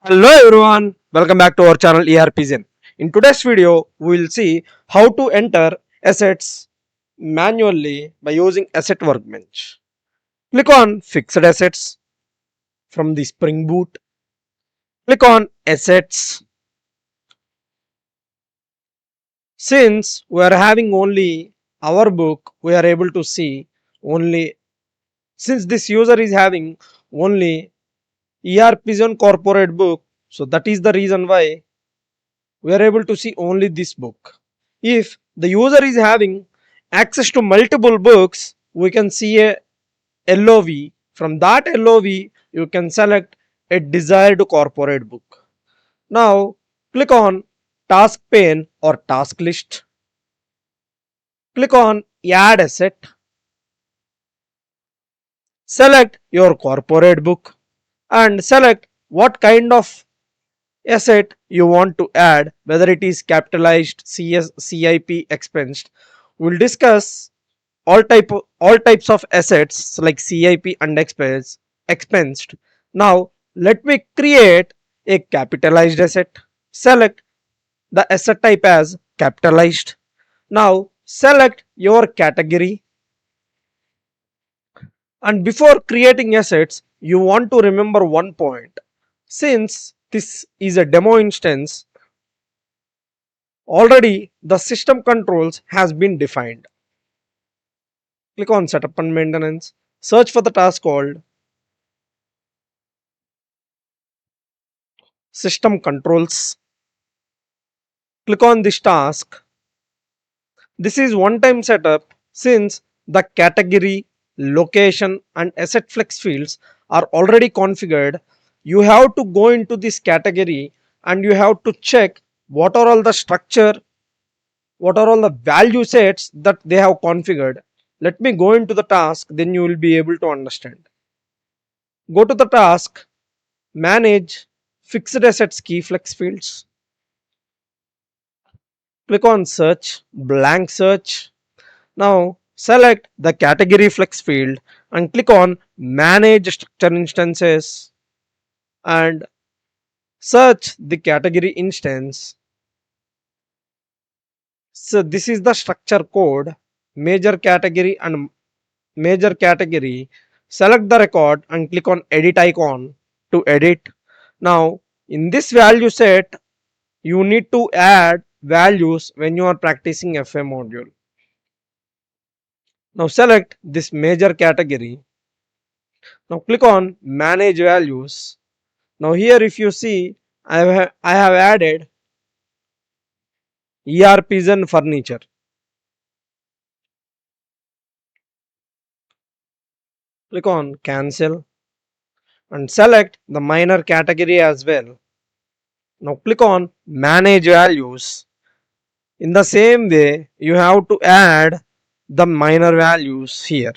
Hello everyone, welcome back to our channel ERPZEN. In today's video, we will see how to enter assets manually by using Asset Workbench. Click on Fixed Assets from the Spring Boot. Click on Assets. Since we are having only our book, we are able to see only, since this user is having only ERPZEN corporate book, so that is the reason why we are able to see only this book. If the user is having access to multiple books, we can see a LOV. From that LOV, you can select a desired corporate book. Now, click on task pane or task list. Click on add asset. Select your corporate book and select what kind of asset you want to add, whether it is capitalized, CIP, expensed. We'll discuss all types of assets like CIP and expensed. Now let me create a capitalized asset. Select the asset type as capitalized. Now select your category, and before creating assets you want to remember one point. Since this is a demo instance, already the system controls has been defined. Click on setup and maintenance. Search for the task called system controls. Click on this task. This is one time setup. Since the category, location and asset flex fields are already configured, you have to go into this category and you have to check what are all the structure, what are all the value sets that they have configured. Let me go into the task, then you will be able to understand. Go to the task, manage fixed assets key flex fields. Click on search, blank search. Now select the category flex field and click on manage structure instances and search the category instance. So this is the structure code, major category and major category. Select the record and click on edit icon to edit. Now in this value set you need to add values when you are practicing FA module. Now select this major category. Now click on manage values. Now here if you see I have added ERPZEN furniture. Click on cancel and select the minor category as well. Now click on manage values. In the same way you have to add the minor values here.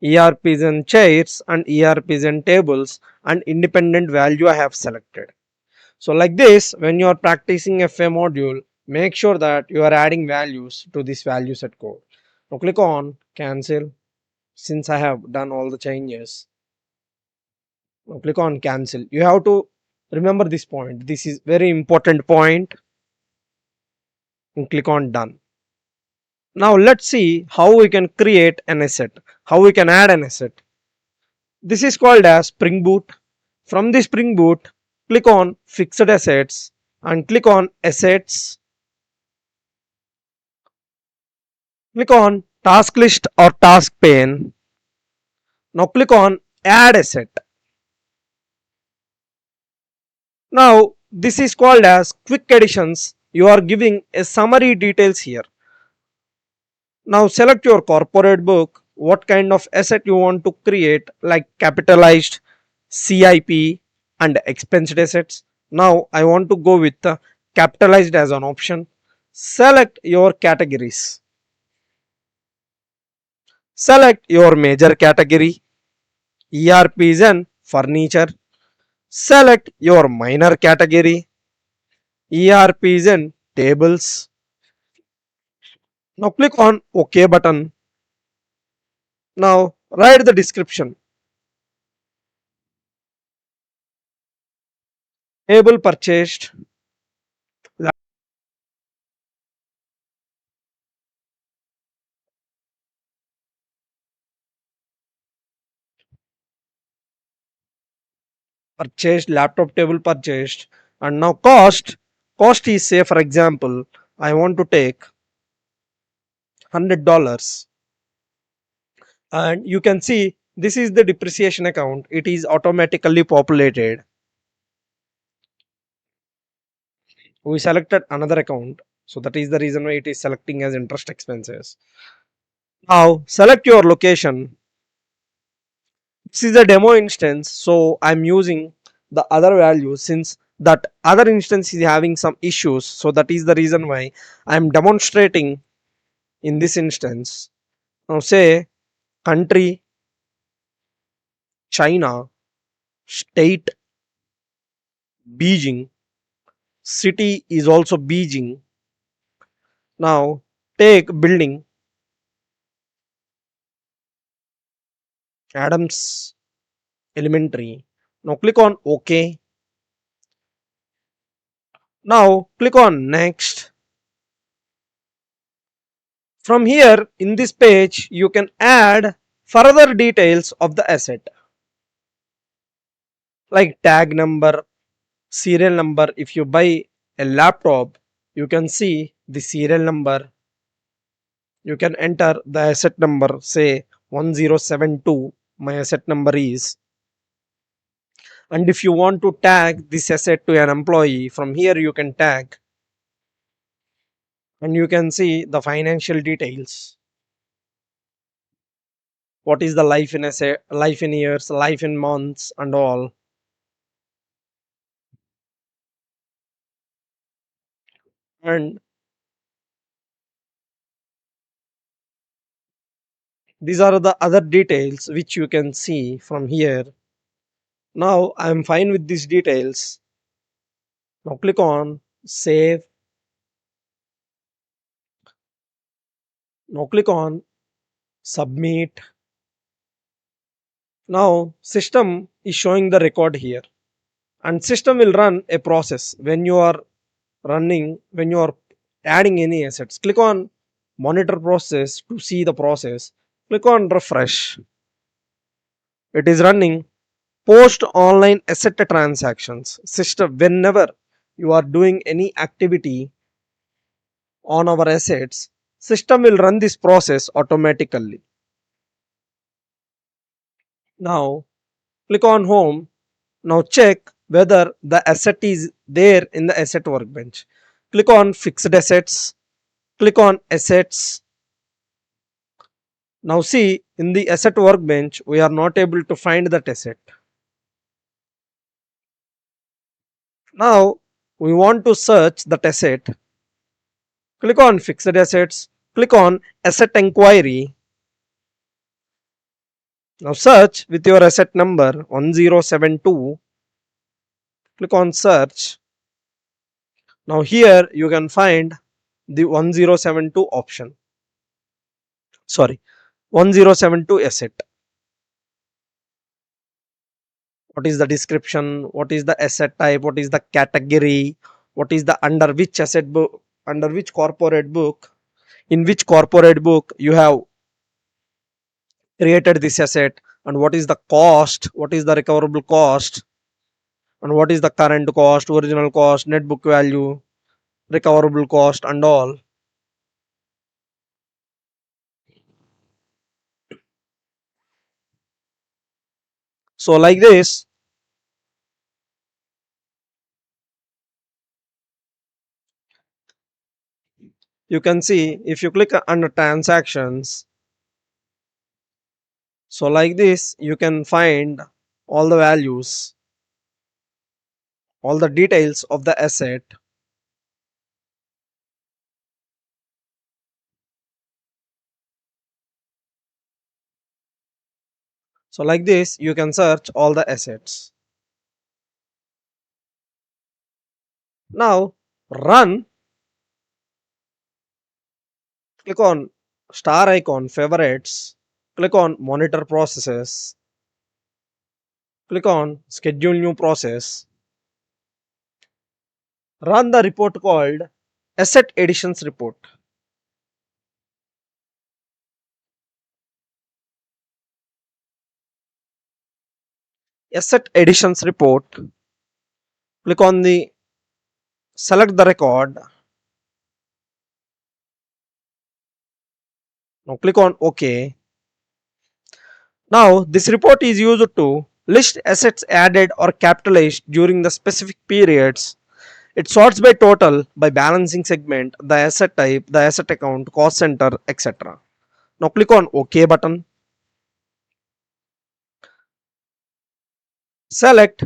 ERPZEN chairs and ERPZEN tables and independent value I have selected. So like this, when you are practicing FA module, make sure that you are adding values to this value set code. Now click on cancel. Since I have done all the changes, now click on cancel. You have to remember this point. This is very important point. And click on done. Now let's see how we can create an asset, how we can add an asset. This is called as Spring Boot. From the Spring Boot, click on Fixed Assets and click on Assets. Click on Task List or Task Pane. Now click on Add Asset. Now this is called as Quick Additions. You are giving a summary details here. Now select your corporate book, what kind of asset you want to create, like capitalized, CIP and expensed assets. Now I want to go with capitalized as an option. Select your categories. Select your major category, ERPZEN furniture. Select your minor category, ERPZEN tables. Now click on OK button. Now write the description. Table purchased, purchased, laptop table purchased, and now cost is, say for example, I want to take $100, and you can see this is the depreciation account. It is automatically populated. We selected another account, so that is the reason why it is selecting as interest expenses. Now select your location. This is a demo instance, so I'm using the other value since that other instance is having some issues, so that is the reason why I'm demonstrating in this instance. Now say country China, state Beijing, city is also Beijing. Now take building Adams Elementary. Now click on OK. Now click on next. From here in this page you can add further details of the asset like tag number, serial number. If you buy a laptop, you can see the serial number. You can enter the asset number, say 1072. My asset number is. And if you want to tag this asset to an employee, from here you can tag and you can see the financial details. What is the life in asset, life in years, life in months, and all. And these are the other details which you can see from here. Now I am fine with these details. Now click on save. Now click on submit. Now system is showing the record here, and system will run a process when you are when you are adding any assets. Click on monitor process to see the process. Click on refresh. It is running post online asset transactions system. Whenever you are doing any activity on our assets, system will run this process automatically. Now click on home. Now check whether the asset is there in the asset workbench. Click on fixed assets. Click on assets. Now see in the asset workbench we are not able to find that asset. Now we want to search that asset. Click on fixed assets. Click on asset inquiry. Now search with your asset number 1072. Click on search. Now here you can find the 1072 option. Sorry, 1072 asset. What is the description? What is the asset type? What is the category? What is the under which asset book? Under which corporate book? In which corporate book you have created this asset? And what is the cost? What is the recoverable cost? And what is the current cost, original cost, net book value, recoverable cost, and all. So like this you can see if you click under transactions. So like this you can find all the values, all the details of the asset. So like this you can search all the assets. Now run. Click on star icon favorites. Click on monitor processes. Click on schedule new process. Run the report called Asset Additions Report. Asset Additions Report. Click on the select the record. Now click on OK. Now this report is used to list assets added or capitalized during the specific periods. It sorts by total, by balancing segment, the asset type, the asset account, cost center, etc. Now click on OK button. Select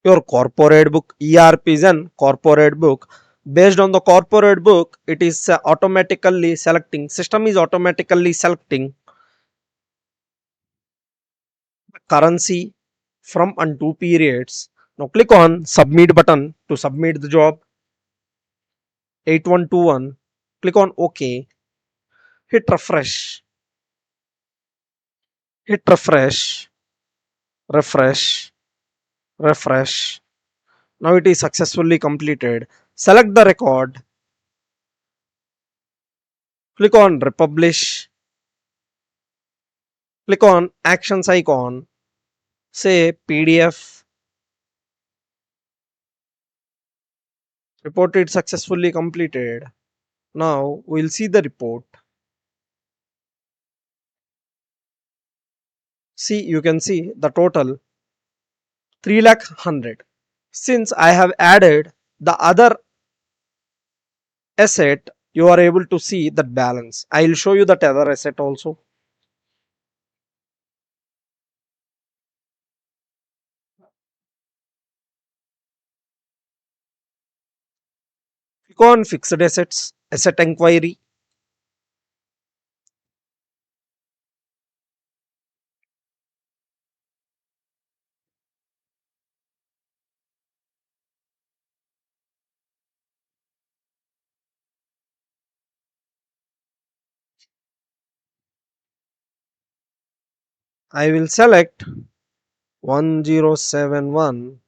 your corporate book, ERPZEN corporate book. Based on the corporate book, it is automatically selecting, system is automatically selecting currency from and to periods. Now click on submit button to submit the job. 8121. Click on OK. Hit refresh. Hit refresh. Refresh. Refresh. Now it is successfully completed. Select the record. Click on republish. Click on actions icon. Say PDF. Report is successfully completed. Now we'll see the report. See, you can see the total 3 lakh 100. Since I have added the other asset, you are able to see that balance. I will show you that other asset also. Click on fixed assets, asset inquiry. I will select 1071.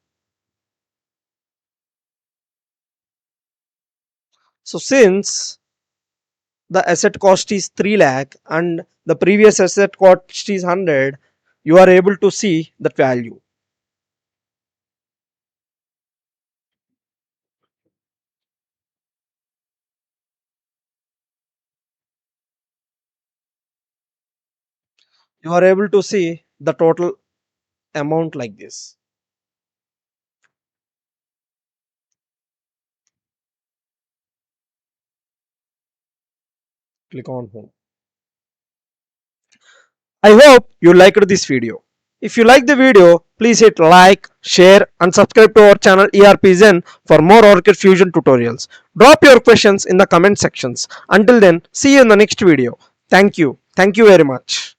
So since the asset cost is 3 lakh and the previous asset cost is 100, you are able to see that value. You are able to see the total amount like this. Click on home. I hope you liked this video. If you like the video, please hit like, share and subscribe to our channel ERPZEN for more Oracle Fusion tutorials. Drop your questions in the comment sections. Until then, see you in the next video. Thank you. Thank you very much.